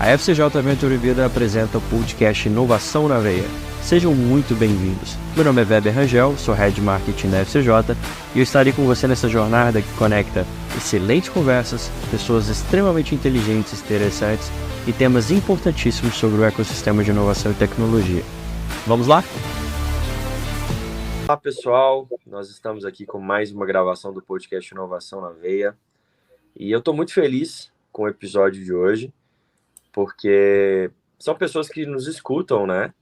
A FCJ Venture Vida apresenta o podcast Inovação na Veia. Sejam muito bem-vindos. Meu nome é Weber Rangel, sou Head de Marketing da FCJ e eu estarei com você nessa jornada que conecta excelentes conversas, pessoas extremamente inteligentes e interessantes e temas importantíssimos sobre o ecossistema de inovação e tecnologia. Vamos lá? Olá pessoal, nós estamos aqui com mais uma gravação do podcast Inovação na Veia e eu estou muito feliz com o episódio de hoje, porque são pessoas que nos escutam, né?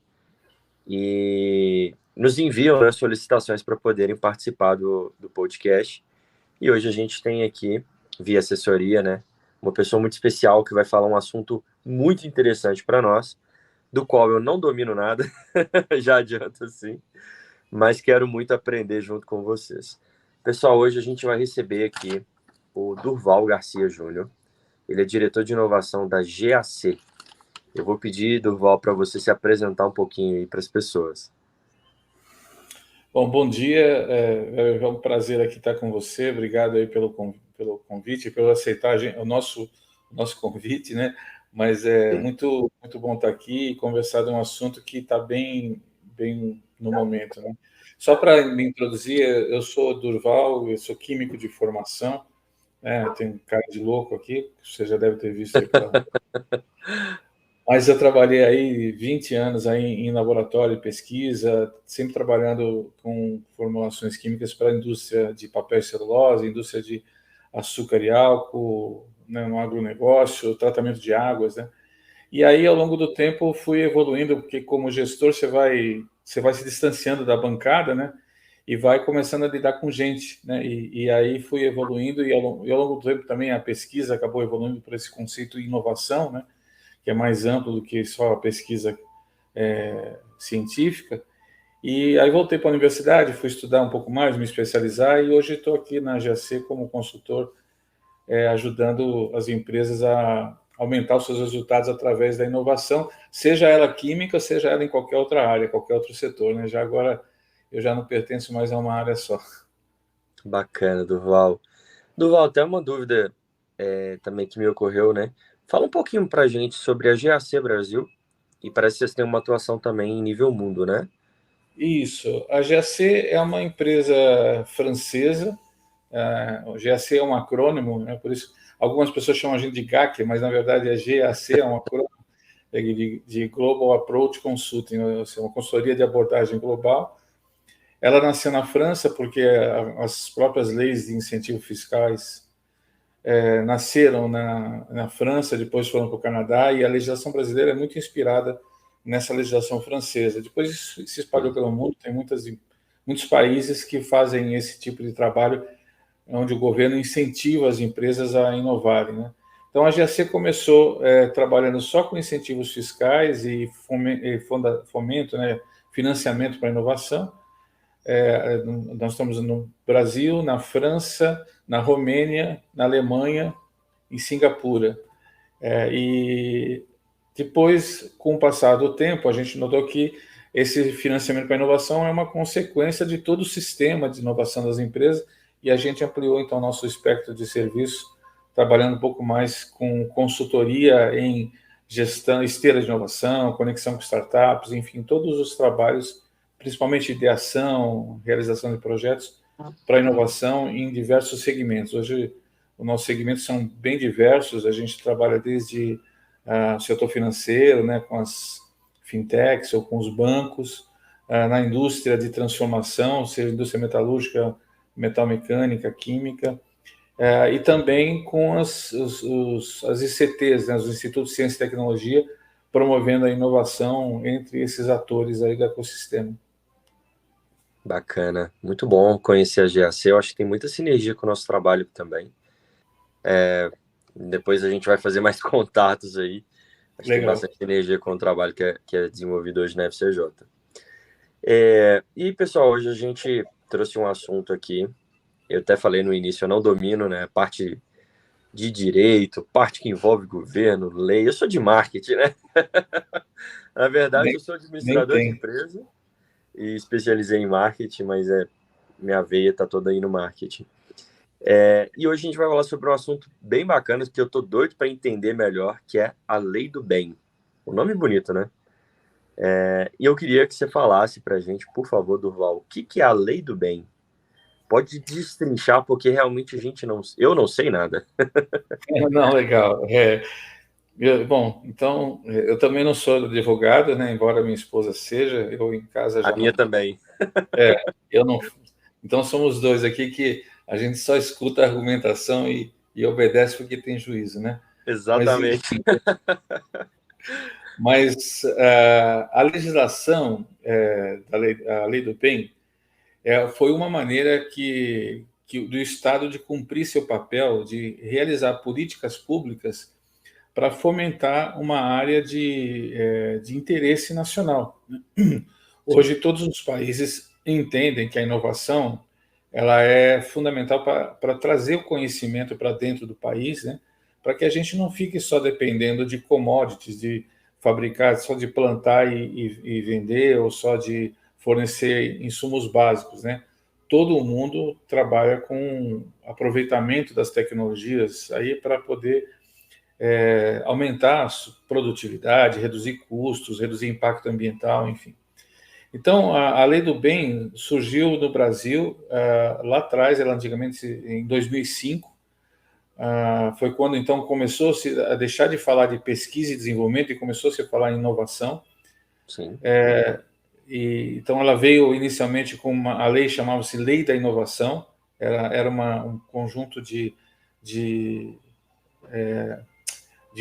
E nos enviam, né, solicitações para poderem participar do podcast. E hoje a gente tem aqui, via assessoria, né, uma pessoa muito especial que vai falar um assunto muito interessante para nós, do qual eu não domino nada, já adianto assim, mas quero muito aprender junto com vocês. Pessoal, hoje a gente vai receber aqui o Durval Garcia Júnior. Ele é diretor de inovação da GAC. Eu vou pedir, Durval, para você se apresentar um pouquinho aí para as pessoas. Bom dia, é um prazer aqui estar com você. Obrigado aí pelo convite, pelo aceitar o nosso convite, né? Mas é muito bom estar aqui e conversar de um assunto que está bem no momento, né? Só para me introduzir, eu sou Durval, eu sou químico de formação, né? Eu tenho cara de louco aqui, você já deve ter visto aí pela... Mas eu trabalhei aí 20 anos aí em laboratório de pesquisa, sempre trabalhando com formulações químicas para a indústria de papel e celulose, indústria de açúcar e álcool, né, no agronegócio, tratamento de águas, né? E aí, ao longo do tempo, fui evoluindo, porque como gestor você vai se distanciando da bancada, né? E vai começando a lidar com gente, né? E aí fui evoluindo e ao longo do tempo também a pesquisa acabou evoluindo para esse conceito de inovação, né? Que é mais amplo do que só a pesquisa científica. E aí voltei para a universidade, fui estudar um pouco mais, me especializar, e hoje estou aqui na GAC como consultor, ajudando as empresas a aumentar os seus resultados através da inovação, seja ela química, seja ela em qualquer outra área, qualquer outro setor, né? Já agora eu já não pertenço mais a uma área só. Bacana, Durval. Durval, até uma dúvida também que me ocorreu, né? Fala um pouquinho para a gente sobre a GAC Brasil, e parece que vocês têm uma atuação também em nível mundo, né? Isso. A GAC é uma empresa francesa. O GAC é um acrônimo, né? Por isso algumas pessoas chamam a gente de GAC, mas na verdade a GAC é um acrônimo de Global Approach Consulting, ou seja, uma consultoria de abordagem global. Ela nasceu na França porque as próprias leis de incentivo fiscais nasceram na França, depois foram para o Canadá, e a legislação brasileira é muito inspirada nessa legislação francesa. Depois isso se espalhou pelo mundo, tem muitos países que fazem esse tipo de trabalho, onde o governo incentiva as empresas a inovarem, né? Então a GAC começou trabalhando só com incentivos fiscais e fomento, né, financiamento para a inovação. Nós estamos no Brasil, na França, na Romênia, na Alemanha, em Singapura. E depois, com o passar do tempo, a gente notou que esse financiamento para a inovação é uma consequência de todo o sistema de inovação das empresas, e a gente ampliou, então, nosso espectro de serviços, trabalhando um pouco mais com consultoria em gestão, esteira de inovação, conexão com startups, enfim, todos os trabalhos, principalmente ideação, realização de projetos para inovação em diversos segmentos. Hoje, os nossos segmentos são bem diversos, a gente trabalha desde o setor financeiro, né, com as fintechs ou com os bancos, na indústria de transformação, seja indústria metalúrgica, metalmecânica, química, e também com as ICTs, né, os Institutos de Ciência e Tecnologia, promovendo a inovação entre esses atores aí do ecossistema. Bacana, muito bom conhecer a GAC, eu acho que tem muita sinergia com o nosso trabalho também. Depois a gente vai fazer mais contatos aí. Acho que tem bastante energia com o trabalho que é desenvolvido hoje na FCJ. E, pessoal, hoje a gente trouxe um assunto aqui. Eu até falei no início, eu não domino, né? Parte de direito, parte que envolve governo, lei. Eu sou de marketing, né? Na verdade, eu sou administrador de empresa e especializei em marketing, mas minha veia está toda aí no marketing. E hoje a gente vai falar sobre um assunto bem bacana que eu tô doido para entender melhor, que é a lei do bem. O nome é bonito, né? E eu queria que você falasse para a gente, por favor, Durval, o que que é a lei do bem? Pode destrinchar, porque realmente eu não sei nada. Não, legal. Bom, então, eu também não sou advogado, né? Embora minha esposa seja, eu em casa A já minha não. também. Eu não. Então, somos dois aqui que a gente só escuta a argumentação e obedece porque tem juízo, né? Mas, Exatamente. enfim, a legislação, a lei do bem, foi uma maneira do Estado de cumprir seu papel, de realizar políticas públicas para fomentar uma área de interesse nacional. Sim, Hoje, todos os países entendem que a inovação ela é fundamental para trazer o conhecimento para dentro do país, né? Para que a gente não fique só dependendo de commodities, de fabricar, só de plantar e vender, ou só de fornecer insumos básicos, né? Todo mundo trabalha com aproveitamento das tecnologias aí para poder aumentar a produtividade, reduzir custos, reduzir impacto ambiental, enfim. Então, a lei do bem surgiu no Brasil lá atrás, ela antigamente em 2005, foi quando então começou-se a deixar de falar de pesquisa e desenvolvimento e começou-se a falar em inovação. sim, Então, ela veio inicialmente com a lei chamava-se Lei da Inovação, era um conjunto de, de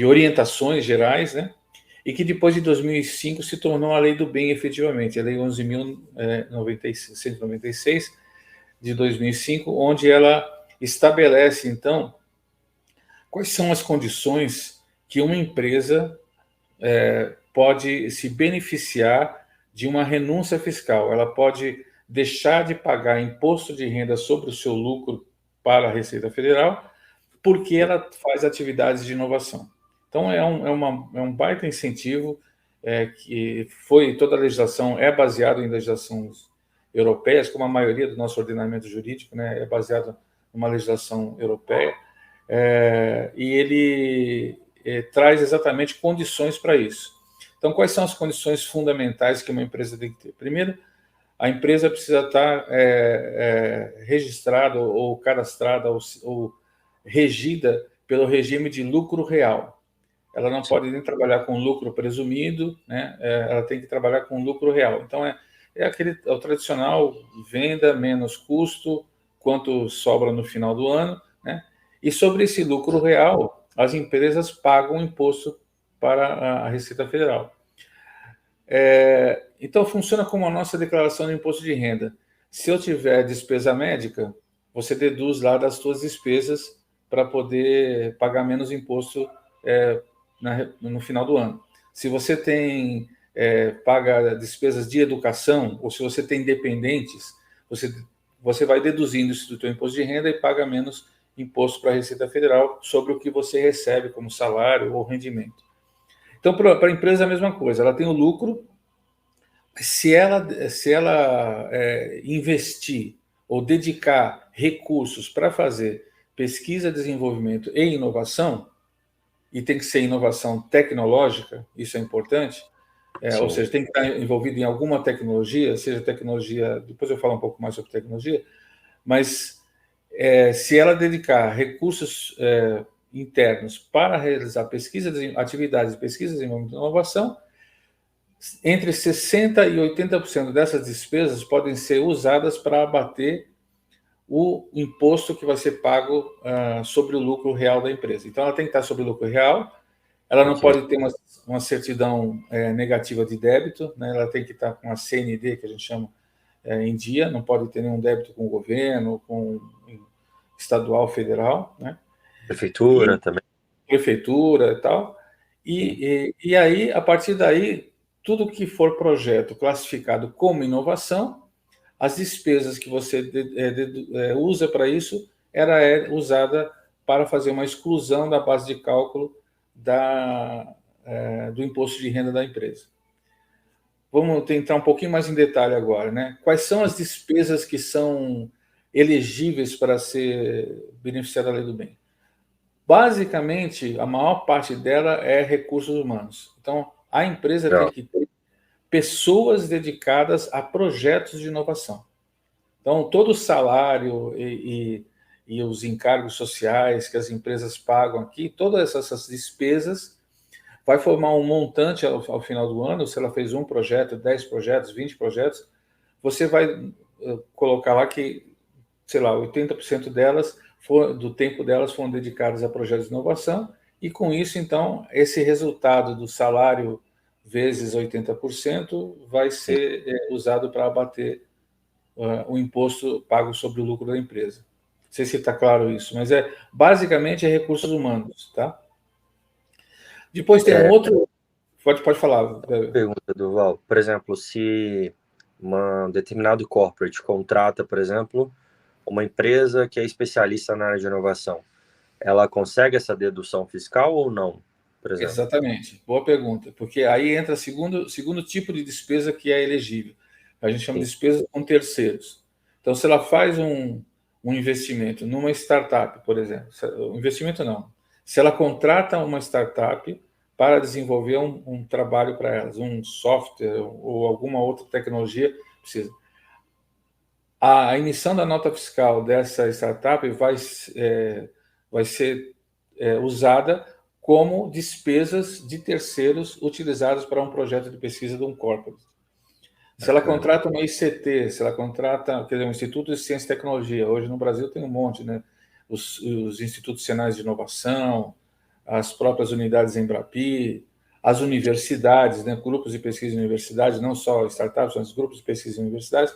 orientações gerais, né? E que depois de 2005 se tornou a Lei do Bem efetivamente, a Lei 11.196 de 2005, onde ela estabelece, então, quais são as condições que uma empresa pode se beneficiar de uma renúncia fiscal. Ela pode deixar de pagar imposto de renda sobre o seu lucro para a Receita Federal, porque ela faz atividades de inovação. Então, é um baita incentivo que toda a legislação é baseada em legislações europeias, como a maioria do nosso ordenamento jurídico, né, é baseado numa legislação europeia, e ele traz exatamente condições para isso. Então, quais são as condições fundamentais que uma empresa tem que ter? Primeiro, a empresa precisa estar registrada ou cadastrada ou regida pelo regime de lucro real. Ela não sim. pode nem trabalhar com lucro presumido, né? Ela tem que trabalhar com lucro real. Então, é o tradicional venda menos custo, quanto sobra no final do ano, né? E sobre esse lucro real, as empresas pagam imposto para a Receita Federal. Então, funciona como a nossa declaração de imposto de renda. Se eu tiver despesa médica, você deduz lá das suas despesas para poder pagar menos imposto no final do ano. Se você paga despesas de educação, ou se você tem dependentes, você vai deduzindo isso do seu imposto de renda e paga menos imposto para a Receita Federal sobre o que você recebe como salário ou rendimento. Então, para a empresa é a mesma coisa. Ela tem o lucro. Se ela investir ou dedicar recursos para fazer pesquisa, desenvolvimento e inovação, e tem que ser inovação tecnológica, isso é importante, ou Sim. seja, tem que estar envolvido em alguma tecnologia, seja tecnologia, depois eu falo um pouco mais sobre tecnologia, mas se ela dedicar recursos internos para realizar atividades de pesquisa, desenvolvimento e inovação, entre 60% e 80% dessas despesas podem ser usadas para abater o imposto que vai ser pago sobre o lucro real da empresa. Então, ela tem que estar sobre o lucro real, ela não Ok. pode ter uma certidão negativa de débito, né? Ela tem que estar com a CND, que a gente chama, em dia, não pode ter nenhum débito com o governo, com estadual, federal, né? Prefeitura E também. prefeitura e tal. Sim. E aí, a partir daí, tudo que for projeto classificado como inovação, as despesas que você usa para isso usada para fazer uma exclusão da base de cálculo do imposto de renda da empresa. Vamos tentar um pouquinho mais em detalhe agora, né? Quais são as despesas que são elegíveis para ser beneficiários da lei do bem? Basicamente, a maior parte dela é recursos humanos. Então, a empresa tem Legal. que ter pessoas dedicadas a projetos de inovação. Então, todo o salário e os encargos sociais que as empresas pagam aqui, todas essas despesas, vai formar um montante ao final do ano. Se ela fez um projeto, 10 projetos, 20 projetos, você vai colocar lá que, sei lá, 80% delas, do tempo delas foram dedicadas a projetos de inovação, e com isso, então, esse resultado do salário vezes 80% vai ser usado para abater o imposto pago sobre o lucro da empresa. Não sei se está claro isso, mas basicamente é recursos humanos, tá? Depois tem um outro. Pode falar. Pergunta, Durval. Por exemplo, se um determinado corporate contrata, por exemplo, uma empresa que é especialista na área de inovação, ela consegue essa dedução fiscal ou não, por exemplo? Exatamente. Boa pergunta. Porque aí entra segundo tipo de despesa que é elegível. A gente chama de despesa com terceiros. Então, se ela faz um investimento numa startup, por exemplo, investimento não. Se ela contrata uma startup para desenvolver um trabalho para elas, um software ou alguma outra tecnologia, precisa. A emissão da nota fiscal dessa startup vai ser usada como despesas de terceiros utilizados para um projeto de pesquisa de um corporate. Se ela contrata uma ICT, se ela contrata, quer dizer, um Instituto de Ciência e Tecnologia, hoje no Brasil tem um monte, né? Os institutos nacionais de inovação, as próprias unidades Embrapi, as universidades, né? Grupos de pesquisa de universidades, não só startups, mas grupos de pesquisa de universidades.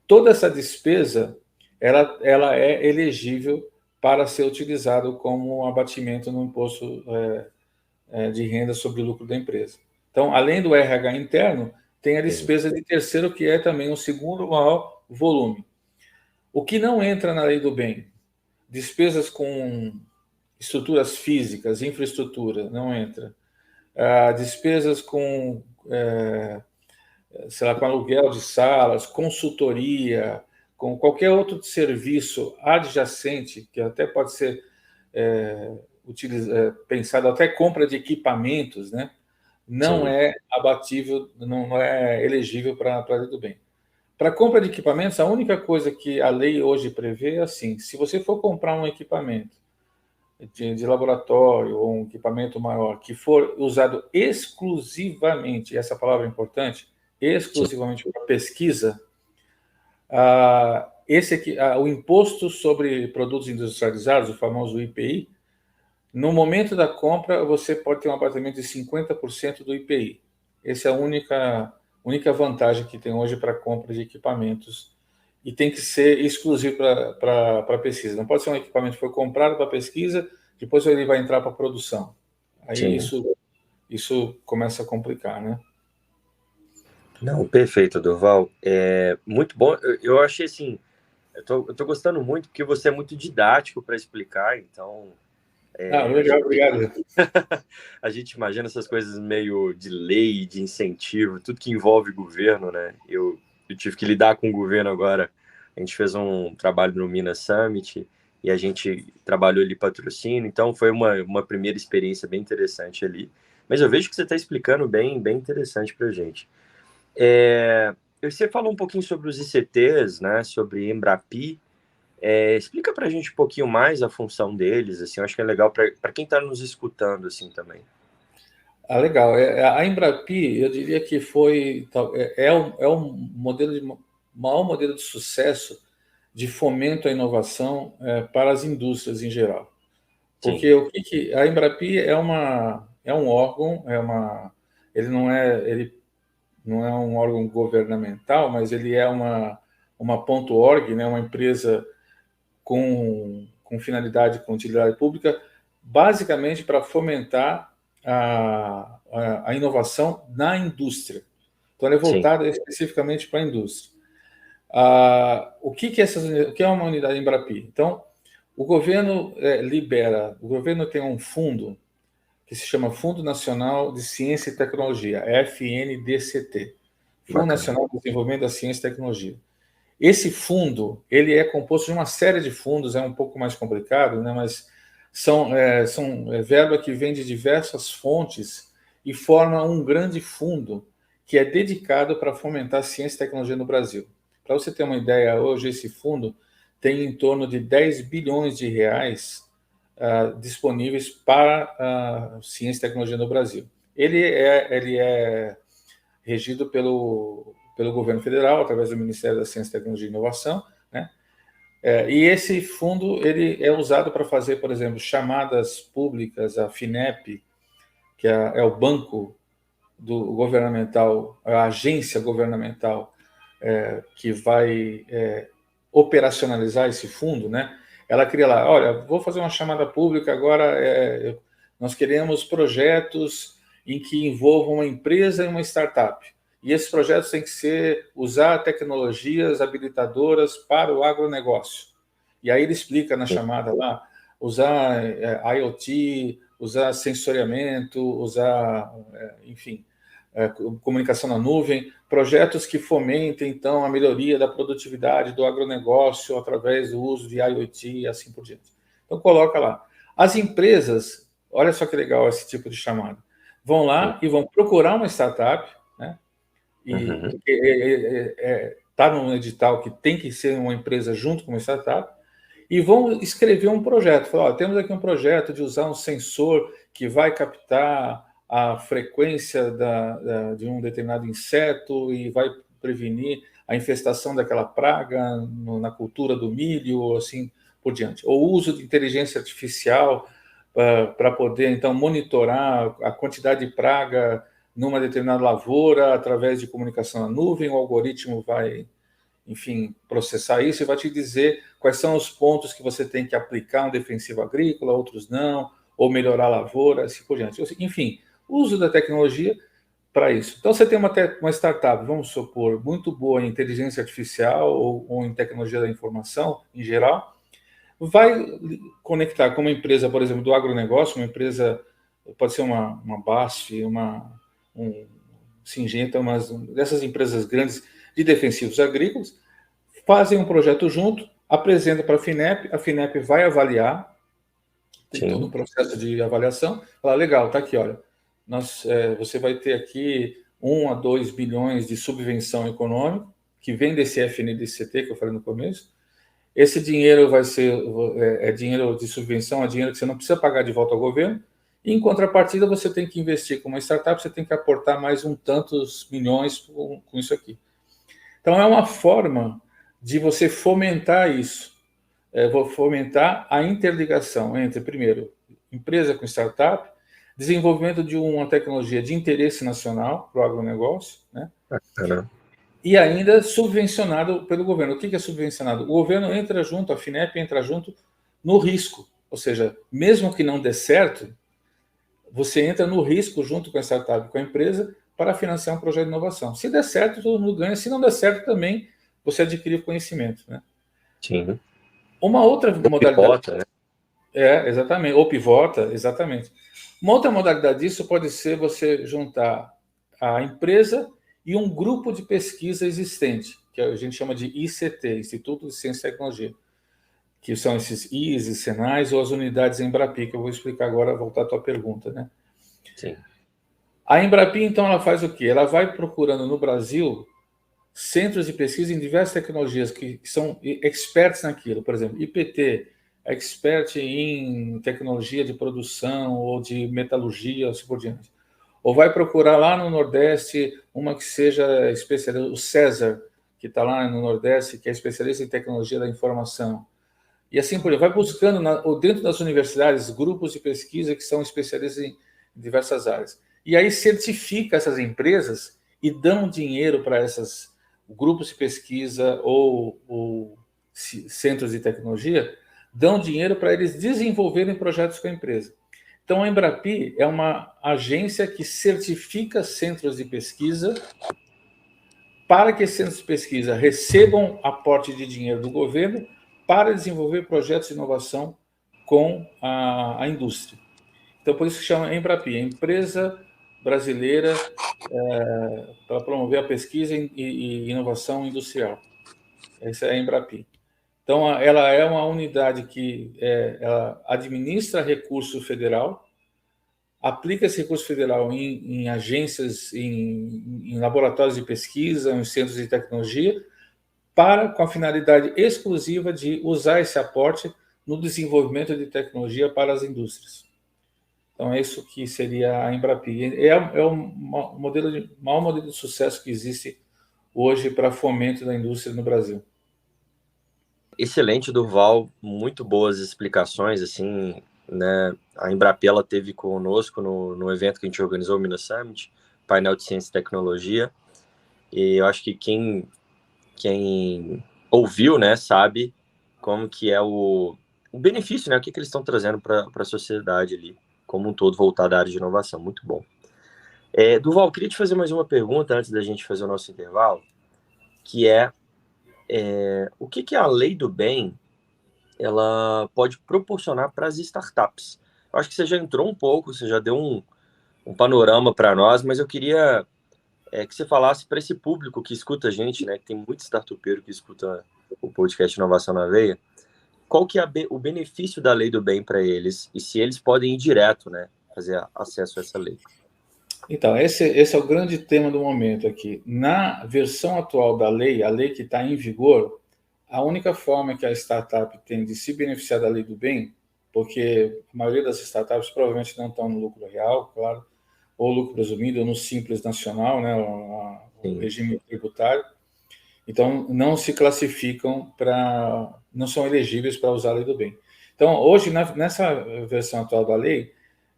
Toda essa despesa, ela é elegível para ser utilizado como abatimento no imposto de renda sobre o lucro da empresa. Então, além do RH interno, tem a despesa de terceiro, que é também o segundo maior volume. O que não entra na lei do bem? Despesas com estruturas físicas, infraestrutura, não entra. Despesas com, sei lá, com aluguel de salas, consultoria, com qualquer outro serviço adjacente, que até pode ser pensado, até compra de equipamentos, né? Não é abatível, não é elegível para a lei do bem. Para compra de equipamentos, a única coisa que a lei hoje prevê é assim: se você for comprar um equipamento de laboratório ou um equipamento maior que for usado exclusivamente, essa palavra é importante, exclusivamente para pesquisa, o imposto sobre produtos industrializados, o famoso IPI, no momento da compra, você pode ter um abatimento de 50% do IPI. Essa é a única vantagem que tem hoje para a compra de equipamentos. E tem que ser exclusivo para pesquisa. Não pode ser um equipamento que foi comprado para pesquisa, depois ele vai entrar para produção. Aí isso começa a complicar, né? Não, perfeito, Durval. É muito bom. Eu achei assim, eu tô gostando muito porque você é muito didático para explicar, então. Legal, obrigado. A gente imagina essas coisas meio de lei, de incentivo, tudo que envolve governo, né? Eu tive que lidar com o governo agora. A gente fez um trabalho no Minas Summit e a gente trabalhou ali patrocínio, então foi uma primeira experiência bem interessante ali. Mas eu vejo que você está explicando bem interessante para a gente. Você falou um pouquinho sobre os ICTs, né? Sobre Embrapi. Explica para a gente um pouquinho mais a função deles, assim, eu acho que é legal para quem está nos escutando, assim, também. Legal. A Embrapi, eu diria que é um maior modelo de sucesso de fomento à inovação para as indústrias em geral. Porque a Embrapi é um órgão, ele não é um órgão governamental, mas ele é uma .org, né, uma empresa com finalidade, com utilidade pública, basicamente para fomentar a inovação na indústria. Então, ela é voltada especificamente para a indústria. O que é uma unidade Embrapi? Então, o governo o governo tem um fundo que se chama Fundo Nacional de Ciência e Tecnologia, FNDCT, Fundo Nacional de Desenvolvimento da Ciência e Tecnologia. Esse fundo, ele é composto de uma série de fundos, é um pouco mais complicado, né? Mas são verba que vem de diversas fontes e forma um grande fundo que é dedicado para fomentar ciência e tecnologia no Brasil. Para você ter uma ideia, hoje esse fundo tem em torno de 10 bilhões de reais disponíveis para ciência e tecnologia no Brasil. Ele é regido pelo governo federal, através do Ministério da Ciência, Tecnologia e Inovação, né? E esse fundo ele é usado para fazer, por exemplo, chamadas públicas, a FINEP, que é o banco do governamental, a agência governamental que vai operacionalizar esse fundo, né? Ela cria lá, olha, vou fazer uma chamada pública agora, nós queremos projetos em que envolvam uma empresa e uma startup. E esses projetos têm que usar tecnologias habilitadoras para o agronegócio. E aí ele explica na chamada lá, usar IoT, usar sensoriamento, usar, enfim, comunicação na nuvem, projetos que fomentem, então, a melhoria da produtividade do agronegócio através do uso de IoT e assim por diante. Então, coloca lá. As empresas, olha só que legal esse tipo de chamada, vão lá e vão procurar uma startup, né? E está no edital que tem que ser uma empresa junto com uma startup, e vão escrever um projeto. Falar, temos aqui um projeto de usar um sensor que vai captar a frequência de um determinado inseto e vai prevenir a infestação daquela praga na cultura do milho, assim por diante. Ou o uso de inteligência artificial para poder, então, monitorar a quantidade de praga numa determinada lavoura através de comunicação na nuvem, o algoritmo vai, enfim, processar isso e vai te dizer quais são os pontos que você tem que aplicar um defensivo agrícola, outros não, ou melhorar a lavoura, assim por diante. Enfim, uso da tecnologia para isso. Então, você tem uma startup, vamos supor, muito boa em inteligência artificial ou em tecnologia da informação em geral, vai conectar com uma empresa, por exemplo, do agronegócio, uma empresa, pode ser uma BASF, Singenta, dessas empresas grandes de defensivos agrícolas, fazem um projeto junto, apresenta para a FINEP vai avaliar, tem todo um processo de avaliação, fala, legal, tá aqui, olha, você vai ter aqui 1 a 2 bilhões de subvenção econômica, que vem desse FNDCT, que eu falei no começo. Esse dinheiro vai ser dinheiro de subvenção, é dinheiro que você não precisa pagar de volta ao governo, e em contrapartida você tem que investir com uma startup, você tem que aportar mais tantos milhões com isso aqui. Então é uma forma de você fomentar isso, fomentar a interligação entre, primeiro, empresa com startup, desenvolvimento de uma tecnologia de interesse nacional para o agronegócio, né? E ainda subvencionado pelo governo. O que é subvencionado? O governo entra junto, a FINEP entra junto no risco. Ou seja, mesmo que não dê certo, você entra no risco junto com a startup, com a empresa, para financiar um projeto de inovação. Se der certo, todo mundo ganha. Se não der certo, também você adquire o conhecimento, né? Sim. Uma outra modalidade... Pivota, né? Exatamente. Ou pivota, exatamente. Uma outra modalidade disso pode ser você juntar a empresa e um grupo de pesquisa existente, que a gente chama de ICT, Instituto de Ciência e Tecnologia, que são esses IS e SENAIs ou as unidades Embrapi, que eu vou explicar agora, voltar à tua pergunta, né? Sim. A Embrapi, então, ela faz o quê? Ela vai procurando no Brasil centros de pesquisa em diversas tecnologias que são experts naquilo. Por exemplo, IPT, expert em tecnologia de produção ou de metalurgia, assim por diante. Ou vai procurar lá no Nordeste uma que seja especialista, o César, que está lá no Nordeste, que é especialista em tecnologia da informação. E assim por diante. Vai buscando, dentro das universidades, grupos de pesquisa que são especialistas em diversas áreas. E aí certifica essas empresas e dão dinheiro para esses grupos de pesquisa ou centros de tecnologia, dão dinheiro para eles desenvolverem projetos com a empresa. Então, a Embrapi é uma agência que certifica centros de pesquisa para que esses centros de pesquisa recebam aporte de dinheiro do governo para desenvolver projetos de inovação com a indústria. Então, por isso que chama Embrapi, a empresa brasileira para promover a pesquisa e inovação industrial. Essa é a Embrapi. Então, ela é uma unidade que ela administra recurso federal, aplica esse recurso federal em agências, em laboratórios de pesquisa, em centros de tecnologia, com a finalidade exclusiva de usar esse aporte no desenvolvimento de tecnologia para as indústrias. Então, é isso que seria a Embrapi. É o maior modelo de sucesso que existe hoje para fomento da indústria no Brasil. Excelente, Durval, muito boas explicações, assim, né? A Embrapi, ela teve conosco no evento que a gente organizou, o Minas Summit, painel de ciência e tecnologia, e eu acho que quem ouviu, né, sabe como que é o benefício, né, o que eles estão trazendo para a sociedade ali, como um todo, voltado à área de inovação. Muito bom. Durval, queria te fazer mais uma pergunta antes da gente fazer o nosso intervalo, que o que a lei do bem ela pode proporcionar para as startups? Eu acho que você já entrou um pouco, você já deu um panorama para nós, mas eu queria que você falasse para esse público que escuta a gente, né, que tem muito startupeiro que escuta o podcast Inovação na Veia, qual que é o benefício da lei do bem para eles e se eles podem ir direto, né, fazer acesso a essa lei. Então, esse é o grande tema do momento aqui. Na versão atual da lei, a lei que está em vigor, a única forma que a startup tem de se beneficiar da lei do bem, porque a maioria das startups provavelmente não estão no lucro real, claro, ou lucro presumido, ou no Simples Nacional, né, o regime tributário. Então, não se classificam não são elegíveis para usar a lei do bem. Então, hoje, nessa versão atual da lei,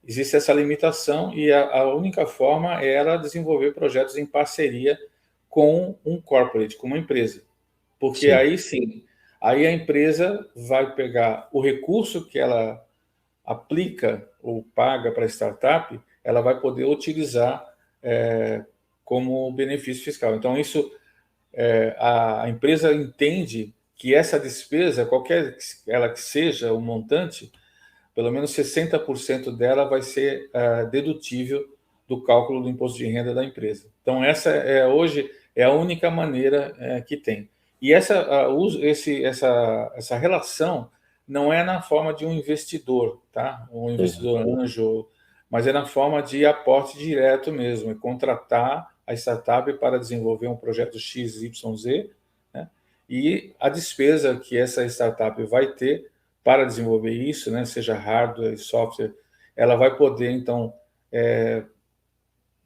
existe essa limitação e a única forma é ela desenvolver projetos em parceria com um corporate, com uma empresa. Porque sim, aí sim, aí a empresa vai pegar o recurso que ela aplica ou paga para a startup, ela vai poder utilizar como benefício fiscal. Então, isso a empresa entende que essa despesa, qualquer ela que seja o montante, pelo menos 60% dela vai ser dedutível do cálculo do imposto de renda da empresa. Então, essa hoje é a única maneira que tem. E essa relação não é na forma de um investidor, tá? Um investidor anjo, mas é na forma de aporte direto mesmo, é contratar a startup para desenvolver um projeto XYZ, né? E a despesa que essa startup vai ter para desenvolver isso, né, seja hardware e software, ela vai poder, então,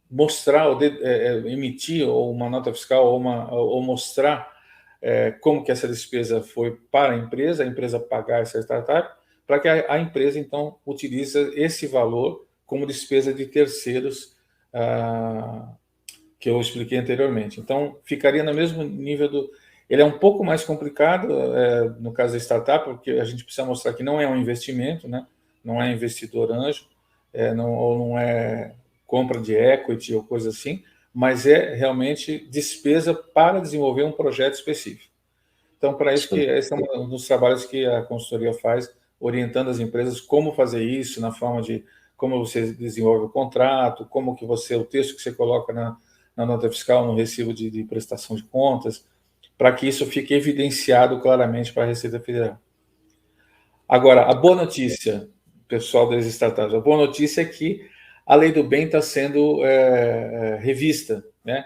mostrar, emitir uma nota fiscal ou mostrar como que essa despesa foi para a empresa pagar essa startup, para que a empresa, então, utilize esse valor como despesa de terceiros que eu expliquei anteriormente. Então, ficaria no mesmo nível Ele é um pouco mais complicado no caso da startup, porque a gente precisa mostrar que não é um investimento, né? Não é investidor anjo, ou não é compra de equity ou coisa assim, mas é realmente despesa para desenvolver um projeto específico. Então, para isso, esse é um dos trabalhos que a consultoria faz, orientando as empresas como fazer isso, na forma de como você desenvolve o contrato, como que o texto que você coloca na nota fiscal, no recibo de prestação de contas, para que isso fique evidenciado claramente para a Receita Federal. Agora, a boa notícia, pessoal das startups, a boa notícia é que a Lei do Bem está sendo revista, né?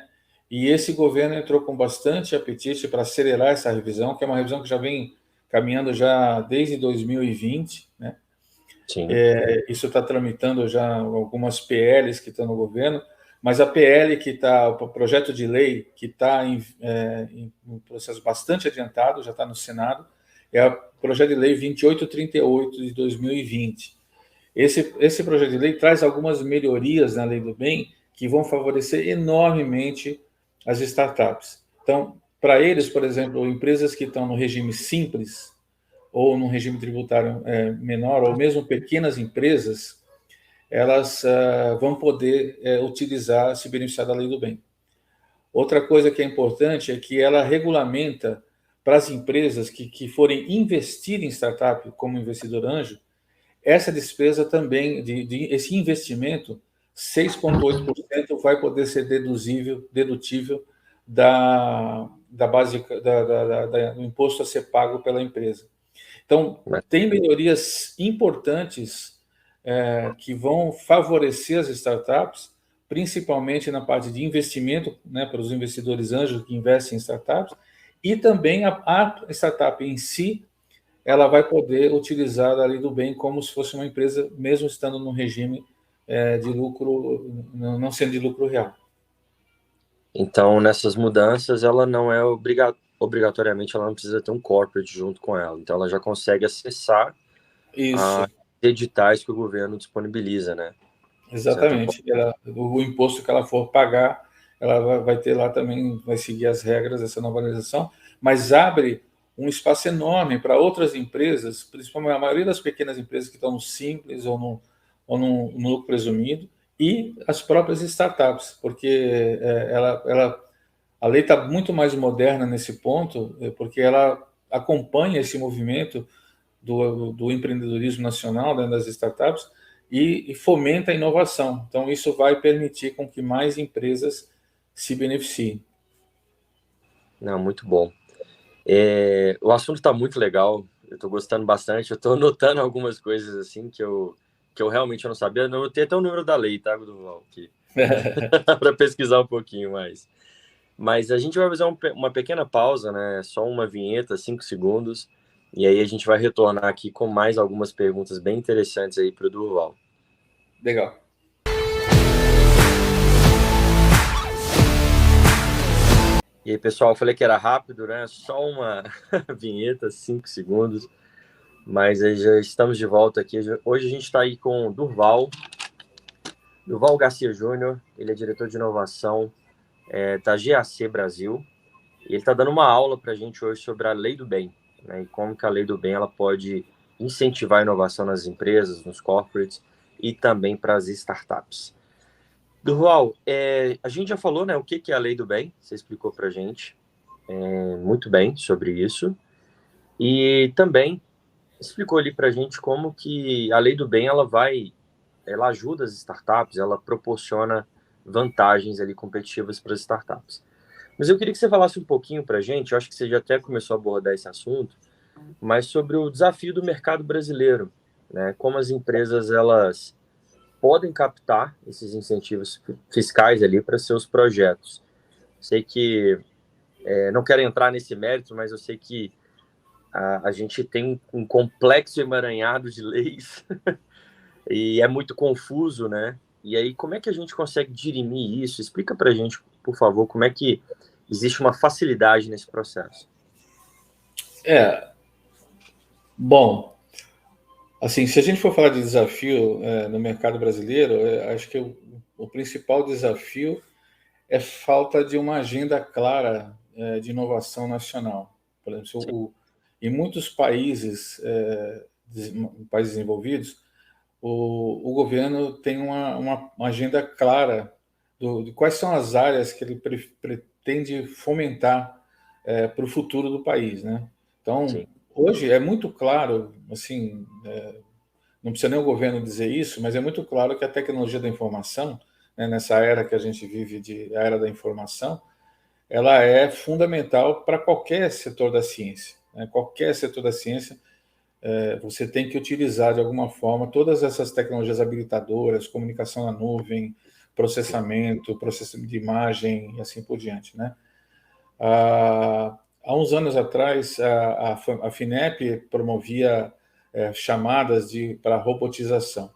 E esse governo entrou com bastante apetite para acelerar essa revisão, que é uma revisão que já vem caminhando já desde 2020, né? Sim. Isso está tramitando já algumas PLs que estão no governo, mas a PL que está, o projeto de lei que está em um processo bastante adiantado, já está no Senado, é o projeto de lei 2838 de 2020. Esse projeto de lei traz algumas melhorias na lei do bem que vão favorecer enormemente as startups. Então, para eles, por exemplo, empresas que estão no regime simples ou no regime tributário menor, ou mesmo pequenas empresas, elas vão poder utilizar, se beneficiar da lei do bem. Outra coisa que é importante é que ela regulamenta para as empresas que forem investir em startup como investidor anjo, essa despesa também, esse investimento, 6,8% vai poder ser dedutível da base do imposto a ser pago pela empresa. Então, tem melhorias importantes que vão favorecer as startups, principalmente na parte de investimento, né, para os investidores anjos que investem em startups, e também a startup em si, ela vai poder utilizar a lei do bem como se fosse uma empresa, mesmo estando no regime de lucro, não sendo de lucro real. Então, nessas mudanças, ela não é obrigatoriamente, ela não precisa ter um corporate junto com ela. Então, ela já consegue acessar Isso. editais que o governo disponibiliza, né? Exatamente. O imposto que ela for pagar, ela vai ter lá também, vai seguir as regras dessa nova legislação, mas abre um espaço enorme para outras empresas, principalmente a maioria das pequenas empresas que estão no simples ou no lucro presumido, e as próprias startups, porque a lei está muito mais moderna nesse ponto, porque ela acompanha esse movimento do empreendedorismo nacional, né, das startups, e fomenta a inovação. Então, isso vai permitir com que mais empresas se beneficiem. Não, muito bom. O assunto está muito legal, eu estou gostando bastante, eu estou anotando algumas coisas assim que eu realmente não sabia. Eu anotei até o número da lei, tá, Duval? Para pesquisar um pouquinho mais. Mas a gente vai fazer uma pequena pausa, né? Só uma vinheta, 5 segundos. E aí a gente vai retornar aqui com mais algumas perguntas bem interessantes aí para o Durval. Legal. E aí, pessoal, eu falei que era rápido, né? Só uma vinheta, 5 segundos. Mas aí já estamos de volta aqui. Hoje a gente está aí com o Durval Garcia Júnior. Ele é diretor de inovação da GAC Brasil. E ele está dando uma aula para a gente hoje sobre a Lei do Bem, né? E como que a Lei do Bem ela pode incentivar a inovação nas empresas, nos corporates e também para as startups. Durval, a gente já falou, né, o que é a Lei do Bem, você explicou para a gente muito bem sobre isso, e também explicou ali para a gente como que a Lei do Bem ela ajuda as startups, ela proporciona vantagens ali competitivas para as startups. Mas eu queria que você falasse um pouquinho para a gente, eu acho que você já até começou a abordar esse assunto, mas sobre o desafio do mercado brasileiro, né? Como as empresas elas podem captar esses incentivos fiscais ali para seus projetos. Sei que não quero entrar nesse mérito, mas eu sei que a gente tem um complexo emaranhado de leis e é muito confuso, né? E aí, como é que a gente consegue dirimir isso? Explica para a gente, por favor, como é que existe uma facilidade nesse processo. Bom, assim, se a gente for falar de desafio no mercado brasileiro, acho que o principal desafio é falta de uma agenda clara de inovação nacional. Por exemplo, em muitos países, países desenvolvidos, o governo tem uma agenda clara de quais são as áreas que ele pretende fomentar para o futuro do país, né? Então, Sim. hoje é muito claro, assim, não precisa nem o governo dizer isso, mas é muito claro que a tecnologia da informação, né, nessa era que a gente vive, a era da informação, ela é fundamental para qualquer setor da ciência, né? Qualquer setor da ciência, você tem que utilizar de alguma forma todas essas tecnologias habilitadoras, comunicação na nuvem, processamento de imagem e assim por diante, né? Há uns anos atrás, a FINEP promovia chamadas para robotização,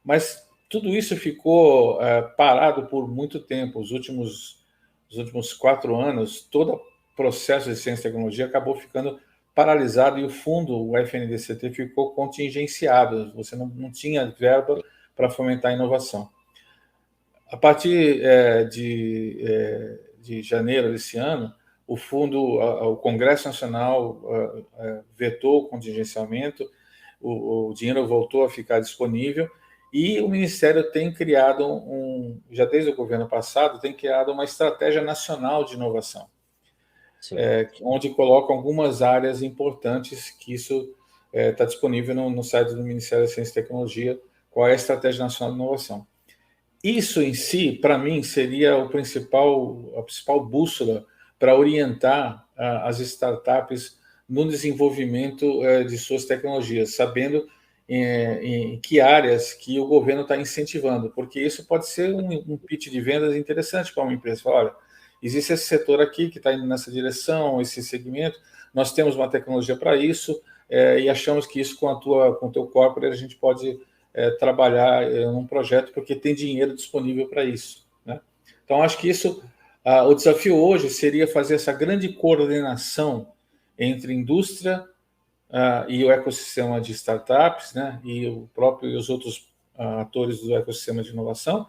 mas tudo isso ficou parado por muito tempo. Os últimos 4 anos, todo o processo de ciência e tecnologia acabou ficando paralisado e o fundo, o FNDCT, ficou contingenciado. Você não tinha verba para fomentar a inovação. A partir de janeiro desse ano, o Congresso Nacional vetou o contingenciamento, o dinheiro voltou a ficar disponível e o Ministério tem criado, já desde o governo passado, tem criado uma estratégia nacional de inovação, onde colocam algumas áreas importantes que isso está disponível no site do Ministério da Ciência e Tecnologia, qual é a estratégia nacional de inovação. Isso em si, para mim, seria a principal bússola para orientar as startups no desenvolvimento de suas tecnologias, sabendo em que áreas que o governo está incentivando, porque isso pode ser um pitch de vendas interessante para uma empresa. Fala, olha, existe esse setor aqui que está indo nessa direção, esse segmento, nós temos uma tecnologia para isso, e achamos que isso com o teu corporate a gente pode trabalhar num projeto porque tem dinheiro disponível para isso, né? Então, acho que o desafio hoje seria fazer essa grande coordenação entre indústria e o ecossistema de startups, né, e os outros atores do ecossistema de inovação,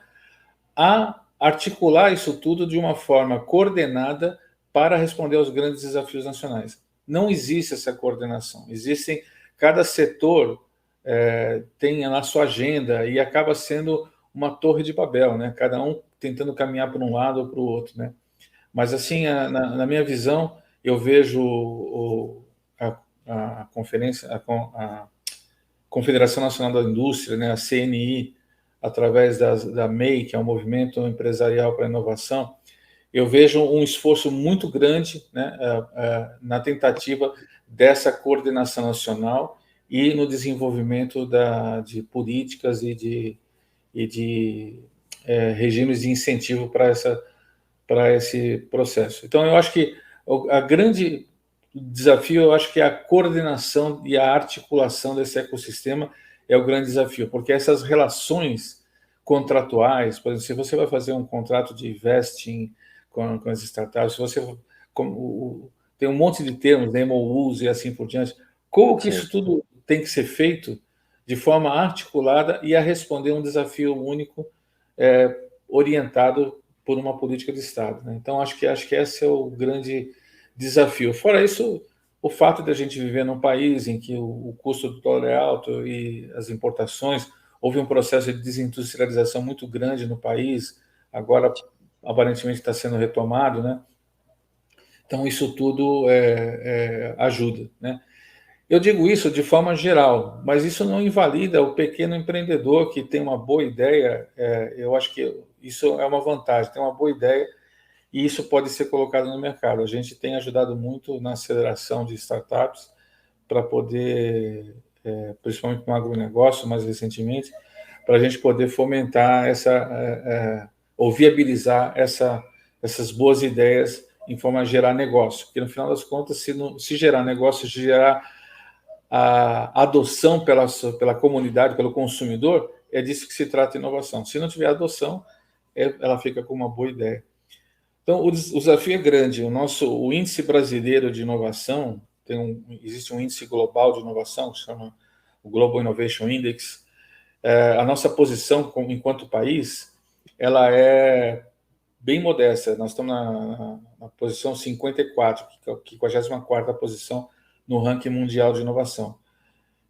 a articular isso tudo de uma forma coordenada para responder aos grandes desafios nacionais. Não existe essa coordenação. Cada setor tem na sua agenda e acaba sendo uma torre de Babel, né? Cada um tentando caminhar para um lado ou para o outro, né? Mas assim, na minha visão, eu vejo a conferência, a Confederação Nacional da Indústria, né, a CNI, através da MEI, que é um movimento empresarial para a inovação, eu vejo um esforço muito grande, né, na tentativa dessa coordenação nacional e no desenvolvimento de políticas e de regimes de incentivo para esse processo. Então, eu acho que a grande desafio, eu acho que é a coordenação e a articulação desse ecossistema é o grande desafio, porque essas relações contratuais, por exemplo, se você vai fazer um contrato de vesting com as startups, se você tem um monte de termos, né, MOUs e assim por diante, como que isso tudo tem que ser feito de forma articulada e a responder um desafio único orientado por uma política de Estado, né? Então, acho que esse é o grande desafio. Fora isso, o fato de a gente viver num país em que o custo do dólar é alto e as importações, houve um processo de desindustrialização muito grande no país, agora aparentemente está sendo retomado, né? Então, isso tudo ajuda, né? Eu digo isso de forma geral, mas isso não invalida o pequeno empreendedor que tem uma boa ideia. Eu acho que isso é uma vantagem, tem uma boa ideia e isso pode ser colocado no mercado. A gente tem ajudado muito na aceleração de startups para poder, principalmente no agronegócio, mais recentemente, para a gente poder fomentar ou viabilizar essas boas ideias em forma a gerar negócio. Porque, no final das contas, se gerar negócio, se gerar a adoção pela comunidade, pelo consumidor, é disso que se trata a inovação. Se não tiver adoção, ela fica com uma boa ideia. Então, o desafio é grande. O índice brasileiro de inovação, existe um índice global de inovação, que se chama o Global Innovation Index. A nossa posição enquanto país, ela é bem modesta. Nós estamos na posição 54, que é a 54ª posição no ranking mundial de inovação.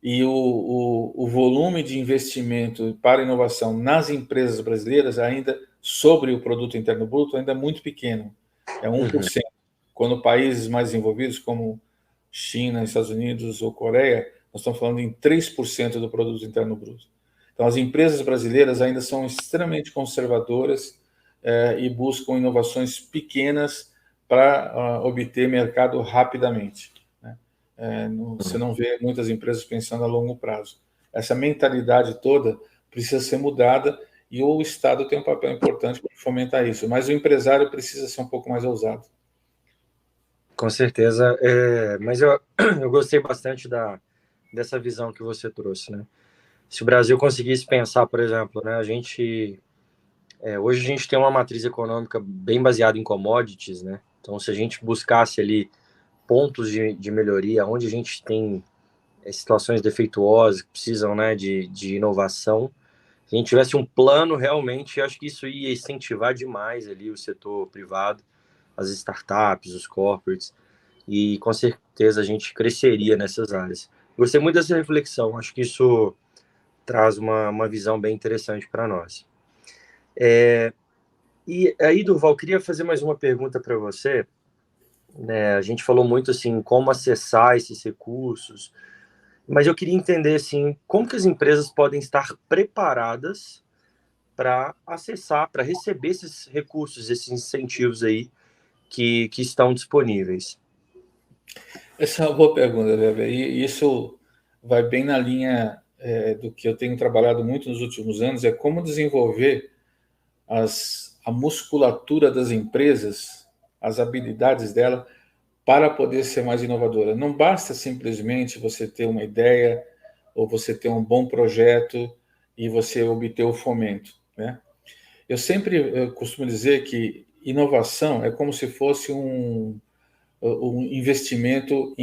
E o volume de investimento para inovação nas empresas brasileiras, ainda sobre o produto interno bruto, ainda é muito pequeno, é 1%. Quando países mais desenvolvidos, como China, Estados Unidos ou Coreia, nós estamos falando em 3% do produto interno bruto. Então, as empresas brasileiras ainda são extremamente conservadoras e buscam inovações pequenas para obter mercado rapidamente. Você não vê muitas empresas pensando a longo prazo. Essa mentalidade toda precisa ser mudada e o Estado tem um papel importante para fomentar isso, mas o empresário precisa ser um pouco mais ousado. Com certeza, mas eu gostei bastante dessa visão que você trouxe, né? Se o Brasil conseguisse pensar, por exemplo, né, hoje a gente tem uma matriz econômica bem baseada em commodities, né? Então, se a gente buscasse ali pontos de melhoria, onde a gente tem situações defeituosas que precisam, né, de inovação, se a gente tivesse um plano realmente, eu acho que isso ia incentivar demais ali o setor privado, as startups, os corporates, e com certeza a gente cresceria nessas áreas. Gostei muito dessa reflexão, acho que isso traz uma visão bem interessante para nós. E aí, Durval, queria fazer mais uma pergunta para você. A gente falou muito assim, como acessar esses recursos, mas eu queria entender assim, como que as empresas podem estar preparadas para acessar, para receber esses recursos, esses incentivos aí que estão disponíveis? Essa é uma boa pergunta, Weber. E isso vai bem na linha do que eu tenho trabalhado muito nos últimos anos, é como desenvolver a musculatura das empresas, as habilidades dela, para poder ser mais inovadora. Não basta simplesmente você ter uma ideia ou você ter um bom projeto e você obter o fomento, né? Eu costumo dizer que inovação é como se fosse um investimento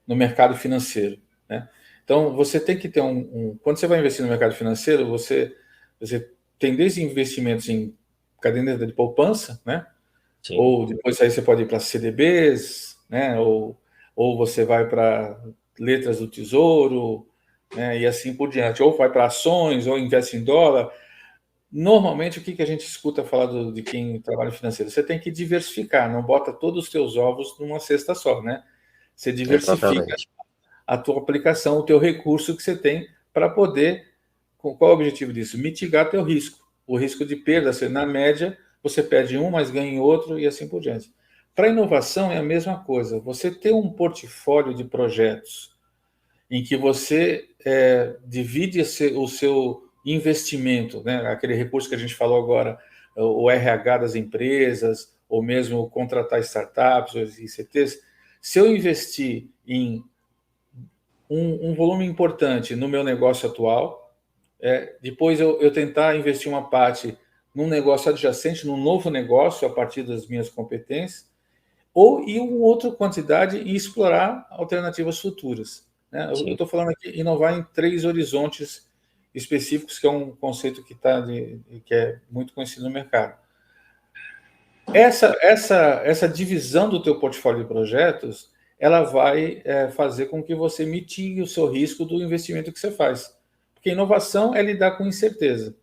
no mercado financeiro, né? Então, você tem que ter quando você vai investir no mercado financeiro, você tem desde investimentos em caderneta de poupança, né? Sim, Ou depois aí você pode ir para CDBs, né? Ou você vai para letras do Tesouro, né? E assim por diante. Ou vai para ações, ou investe em dólar. Normalmente, o que a gente escuta falar de quem trabalha financeiro? Você tem que diversificar, não bota todos os teus ovos numa cesta só, né? Você diversifica exatamente. a tua aplicação, o teu recurso que você tem para poder, qual é o objetivo disso? Mitigar teu risco. O risco de perda, na média, você perde um, mas ganha em outro e assim por diante. Para inovação é a mesma coisa. Você ter um portfólio de projetos em que você divide o seu investimento, né? Aquele recurso que a gente falou agora, o RH das empresas, ou mesmo contratar startups, ou ICTs, se eu investir em um volume importante no meu negócio atual, depois eu tentar investir uma parte num negócio adjacente, num novo negócio a partir das minhas competências, ou em uma outra quantidade e explorar alternativas futuras, né? Eu Sim, estou falando aqui inovar em 3 horizontes específicos, que é um conceito que é muito conhecido no mercado. Essa divisão do teu portfólio de projetos, ela vai fazer com que você mitigue o seu risco do investimento que você faz. Porque inovação é lidar com incerteza,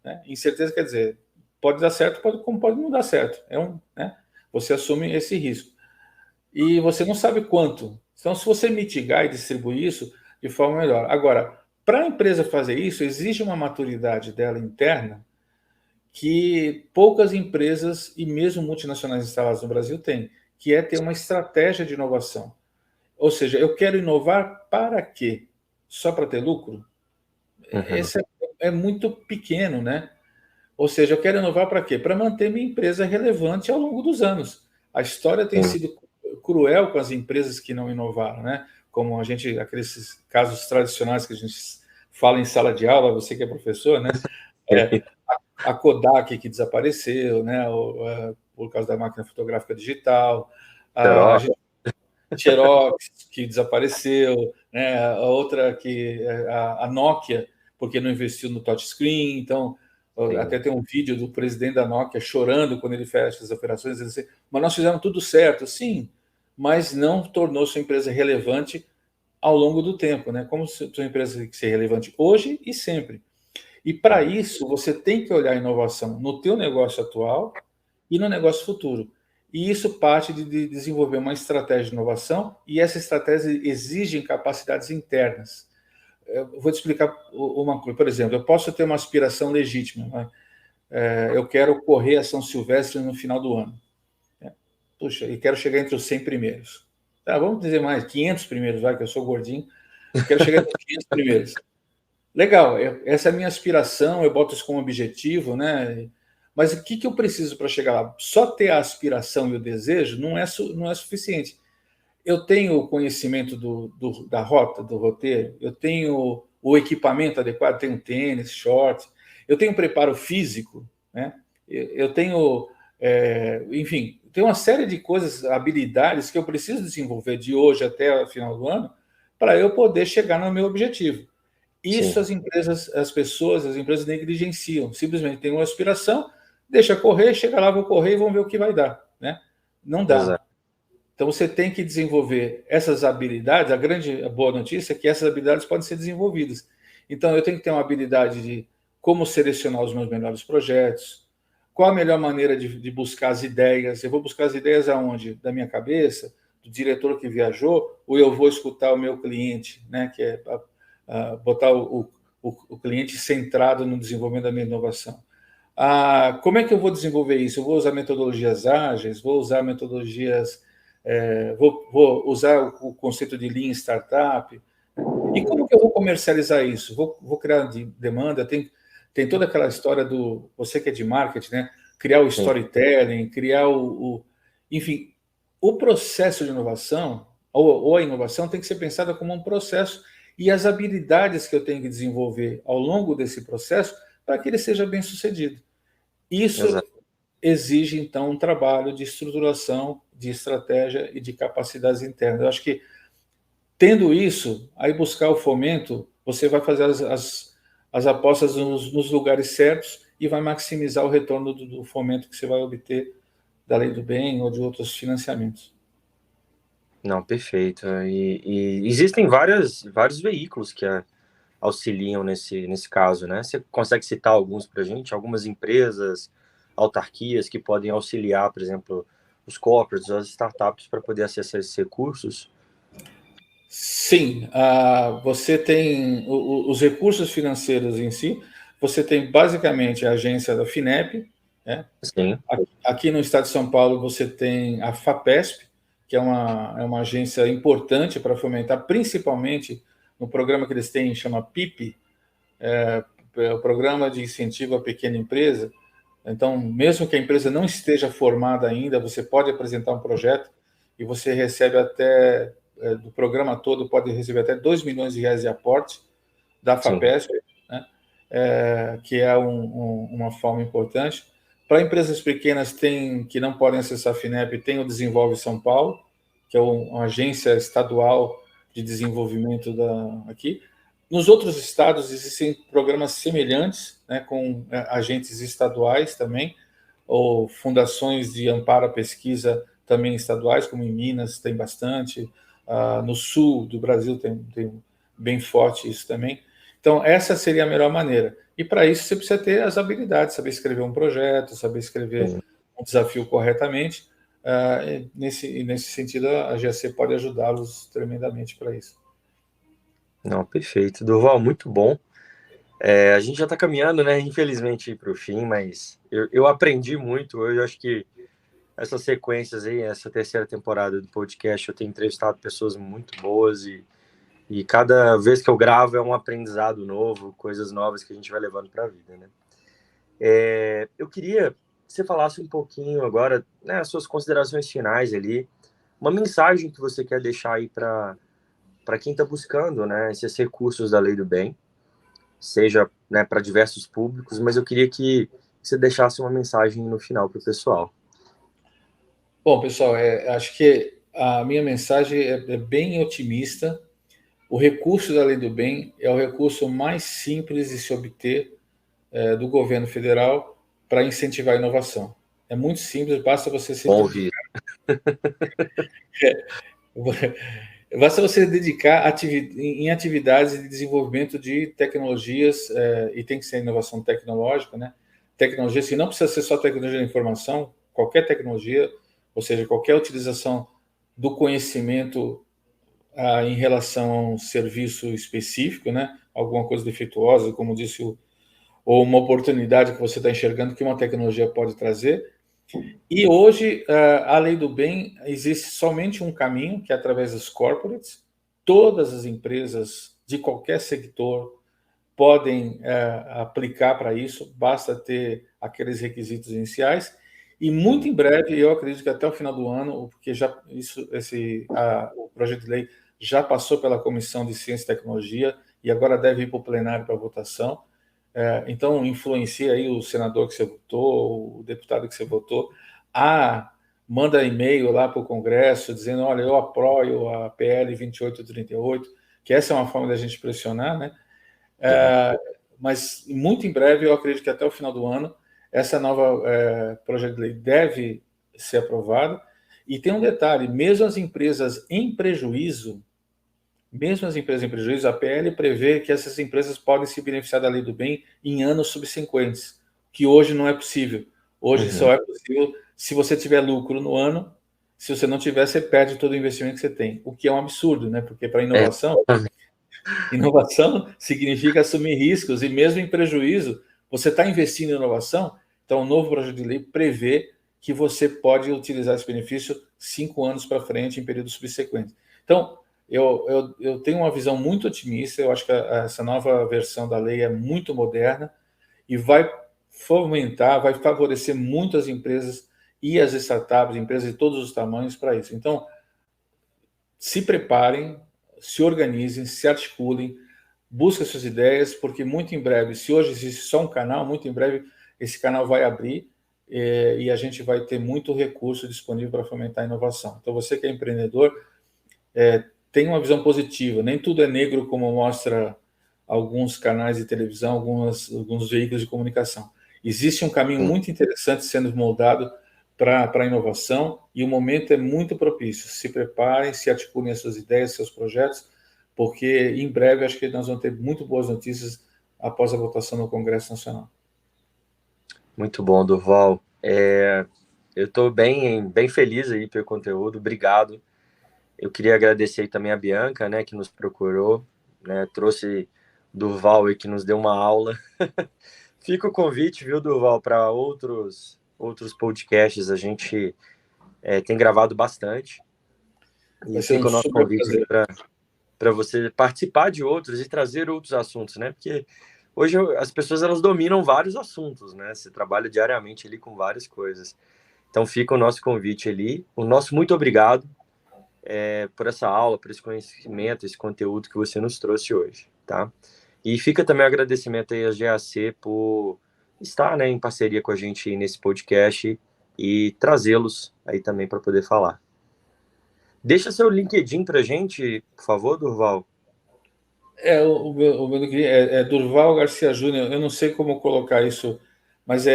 né? Incerteza quer dizer, pode dar certo, como pode não dar certo. Né? Você assume esse risco. E você não sabe quanto. Então, se você mitigar e distribuir isso de forma melhor. Agora, para a empresa fazer isso, exige uma maturidade dela interna que poucas empresas e mesmo multinacionais instaladas no Brasil têm, que é ter uma estratégia de inovação. Ou seja, eu quero inovar para quê? Só para ter lucro? uhum. Esse é muito pequeno, né? Ou seja, eu quero inovar para quê? Para manter minha empresa relevante ao longo dos anos. A história tem Sim. sido cruel com as empresas que não inovaram, né? Como aqueles casos tradicionais que a gente fala em sala de aula, você que é professor, né? É, a Kodak que desapareceu, né? Por causa da máquina fotográfica digital, a Será? Xerox que desapareceu, né? A outra a Nokia porque não investiu no touchscreen, então Sim, até tem um vídeo do presidente da Nokia chorando quando ele fecha as operações, dizendo assim, mas nós fizemos tudo certo, sim, mas não tornou sua empresa relevante ao longo do tempo, né? Como sua empresa tem que ser relevante hoje e sempre. E para isso você tem que olhar a inovação no teu negócio atual e no negócio futuro. E isso parte de desenvolver uma estratégia de inovação e essa estratégia exige capacidades internas. Eu vou te explicar uma coisa. Por exemplo, eu posso ter uma aspiração legítima, né? Eu quero correr a São Silvestre no final do ano. Puxa, e quero chegar entre os 100 primeiros. Tá, vamos dizer mais, 500 primeiros, vai, que eu sou gordinho. Quero chegar entre os 500 primeiros. Legal, essa é a minha aspiração, eu boto isso como objetivo, né? Mas o que eu preciso para chegar lá? Só ter a aspiração e o desejo não é suficiente. Eu tenho o conhecimento da rota, do roteiro, eu tenho o equipamento adequado, tenho tênis, short, eu tenho preparo físico, né? Eu tenho, enfim, tem uma série de coisas, habilidades que eu preciso desenvolver de hoje até o final do ano para eu poder chegar no meu objetivo. Isso sim, as empresas negligenciam, simplesmente tem uma aspiração, deixa correr, chega lá, vou correr e vamos ver o que vai dar, né? Não dá. exato. Então você tem que desenvolver essas habilidades. A boa notícia é que essas habilidades podem ser desenvolvidas. Então eu tenho que ter uma habilidade de como selecionar os meus melhores projetos, qual a melhor maneira de buscar as ideias. Eu vou buscar as ideias aonde? Da minha cabeça, do diretor que viajou, ou eu vou escutar o meu cliente, né? Que é botar o cliente centrado no desenvolvimento da minha inovação. Como é que eu vou desenvolver isso? Eu vou usar metodologias ágeis, vou usar metodologias, vou usar o conceito de Lean Startup. E como que eu vou comercializar isso? Vou criar demanda? Tem toda aquela história do... Você que é de marketing, né? Criar o storytelling, criar enfim, o processo de inovação, ou a inovação, tem que ser pensada como um processo e as habilidades que eu tenho que desenvolver ao longo desse processo para que ele seja bem sucedido. Isso Exato. exige, então, um trabalho de estruturação, de estratégia e de capacidades internas. Eu acho que, tendo isso, aí buscar o fomento, você vai fazer as apostas nos lugares certos e vai maximizar o retorno do fomento que você vai obter da Lei do Bem ou de outros financiamentos. Não, perfeito. E existem vários veículos que auxiliam nesse caso, né? Você consegue citar alguns para a gente? Algumas empresas, autarquias que podem auxiliar, por exemplo, os corporates, as startups para poder acessar esses recursos? Sim, você tem os recursos financeiros em si, você tem basicamente a agência da FINEP, né? Sim. Aqui no estado de São Paulo você tem a FAPESP, que é uma agência importante para fomentar, principalmente no programa que eles têm, chama PIP, o Programa de Incentivo à Pequena Empresa. Então, mesmo que a empresa não esteja formada ainda, você pode apresentar um projeto e você recebe até, do programa todo, pode receber até R$2 milhões de aporte da FAPESP, né? Que é uma forma importante. Para empresas pequenas que não podem acessar a FINEP, tem o Desenvolve São Paulo, que é uma agência estadual de desenvolvimento aqui. Nos outros estados existem programas semelhantes, né, com agentes estaduais também, ou fundações de amparo à pesquisa também estaduais, como em Minas tem bastante, no sul do Brasil tem bem forte isso também. Então, essa seria a melhor maneira. E para isso você precisa ter as habilidades, saber escrever um projeto, saber escrever um desafio corretamente. Nesse sentido, a GAC pode ajudá-los tremendamente para isso. Não, perfeito. Durval, muito bom. A gente já está caminhando, né, infelizmente, para o fim, mas eu aprendi muito. Eu acho que essas sequências aí, essa terceira temporada do podcast, eu tenho entrevistado pessoas muito boas e cada vez que eu gravo é um aprendizado novo, coisas novas que a gente vai levando para a vida, né? Eu queria que você falasse um pouquinho agora, né, as suas considerações finais ali, uma mensagem que você quer deixar aí para quem está buscando, né, esses recursos da Lei do Bem, seja, né, para diversos públicos, mas eu queria que você deixasse uma mensagem no final para o pessoal. Bom, pessoal, acho que a minha mensagem é bem otimista. O recurso da Lei do Bem é o recurso mais simples de se obter do governo federal para incentivar a inovação. É muito simples, basta você se Ouvir. Basta você dedicar em atividades de desenvolvimento de tecnologias, e tem que ser inovação tecnológica, né? Tecnologias que não precisa ser só tecnologia da informação, qualquer tecnologia, ou seja, qualquer utilização do conhecimento em relação a um serviço específico, né? Alguma coisa defeituosa, como disse ou uma oportunidade que você está enxergando que uma tecnologia pode trazer. E hoje, a Lei do Bem, existe somente um caminho, que é através dos corporates. Todas as empresas de qualquer sector podem aplicar para isso, basta ter aqueles requisitos iniciais. E muito em breve, eu acredito que até o final do ano, porque o projeto de lei já passou pela Comissão de Ciência e Tecnologia e agora deve ir para o plenário para votação. Então, influencia aí o senador que você votou, o deputado que você votou, manda e-mail lá para o Congresso dizendo, olha, eu apoio a PL 2838, que essa é uma forma da gente pressionar, né? Mas muito em breve, eu acredito que até o final do ano, essa nova projeto de lei deve ser aprovado. E tem um detalhe, mesmo as empresas em prejuízo, a PL prevê que essas empresas podem se beneficiar da Lei do Bem em anos subsequentes, que hoje não é possível. Hoje só é possível se você tiver lucro no ano. Se você não tiver, você perde todo o investimento que você tem, o que é um absurdo, né? Porque para inovação significa assumir riscos, e mesmo em prejuízo, você está investindo em inovação, Então, o novo projeto de lei prevê que você pode utilizar esse benefício 5 anos para frente em períodos subsequentes. Então, eu tenho uma visão muito otimista, eu acho que essa nova versão da lei é muito moderna e vai fomentar, vai favorecer muitas empresas e as startups, empresas de todos os tamanhos para isso. Então, se preparem, se organizem, se articulem, busquem suas ideias, porque muito em breve, se hoje existe só um canal, muito em breve esse canal vai abrir e a gente vai ter muito recurso disponível para fomentar a inovação. Então, você que é empreendedor, tem uma visão positiva. Nem tudo é negro, como mostra alguns canais de televisão, alguns veículos de comunicação. Existe um caminho muito interessante sendo moldado para a inovação e o momento é muito propício. Se preparem, se articulem as suas ideias, seus projetos, porque em breve acho que nós vamos ter muito boas notícias após a votação no Congresso Nacional. Muito bom, Durval. Eu estou bem feliz aí pelo conteúdo, obrigado. Eu queria agradecer aí também a Bianca, né, que nos procurou, né, trouxe Durval aí que nos deu uma aula. Fica o convite, viu, Durval, para outros podcasts, a gente tem gravado bastante. E fica o nosso convite para você participar de outros e trazer outros assuntos, né? Porque hoje as pessoas elas dominam vários assuntos, né? Você trabalha diariamente ali com várias coisas. Então fica o nosso convite ali. O nosso muito obrigado por essa aula, por esse conhecimento, esse conteúdo que você nos trouxe hoje, tá? E fica também o agradecimento aí à GAC por estar, né, em parceria com a gente nesse podcast e trazê-los aí também para poder falar. Deixa seu LinkedIn para a gente, por favor, Durval. O meu LinkedIn é Durval Garcia Júnior. Eu não sei como colocar isso, mas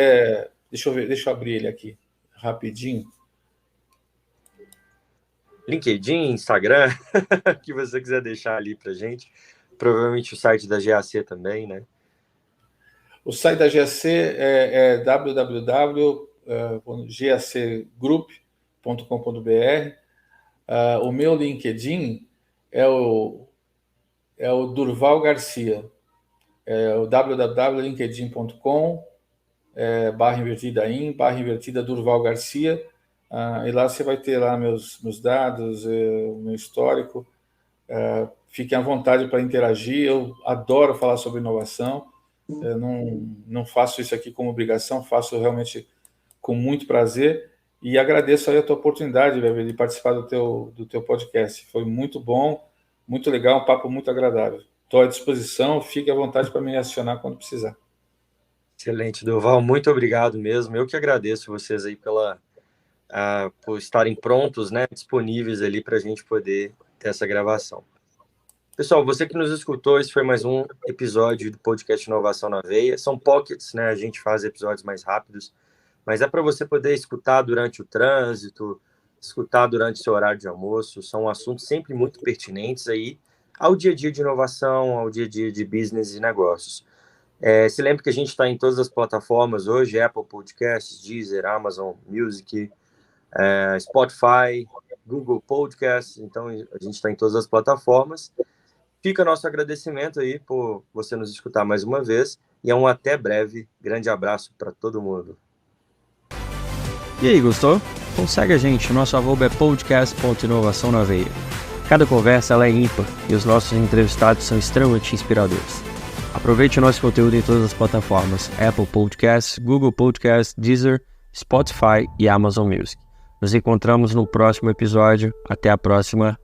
deixa eu ver, deixa eu abrir ele aqui rapidinho. LinkedIn, Instagram, que você quiser deixar ali para a gente. Provavelmente o site da GAC também, né? O site da GAC é www.gacgroup.com.br. O meu LinkedIn é o Durval Garcia. É o www.linkedin.com/invertida Durval Garcia. E lá você vai ter lá meus dados, o meu histórico. Fiquem à vontade para interagir. Eu adoro falar sobre inovação. Eu não faço isso aqui como obrigação, faço realmente com muito prazer. E agradeço aí a tua oportunidade, Bebe, de participar do teu podcast. Foi muito bom, muito legal, um papo muito agradável. Estou à disposição, fique à vontade para me acionar quando precisar. Excelente, Durval, muito obrigado mesmo. Eu que agradeço vocês aí por estarem prontos, né, disponíveis ali para a gente poder ter essa gravação. Pessoal, você que nos escutou, esse foi mais um episódio do podcast Inovação na Veia. São pockets, né? A gente faz episódios mais rápidos, mas é para você poder escutar durante o trânsito, escutar durante o seu horário de almoço. São assuntos sempre muito pertinentes aí ao dia a dia de inovação, ao dia a dia de business e negócios. Se lembre que a gente está em todas as plataformas hoje, Apple Podcasts, Deezer, Amazon Music, Spotify, Google Podcasts. Então, a gente está em todas as plataformas. Fica nosso agradecimento aí por você nos escutar mais uma vez e um até breve. Grande abraço para todo mundo. E aí, gostou? Então segue a gente, nosso arroba é podcast.inovação na veia. Cada conversa ela é ímpar e os nossos entrevistados são extremamente inspiradores. Aproveite o nosso conteúdo em todas as plataformas, Apple Podcasts, Google Podcasts, Deezer, Spotify e Amazon Music. Nos encontramos no próximo episódio. Até a próxima.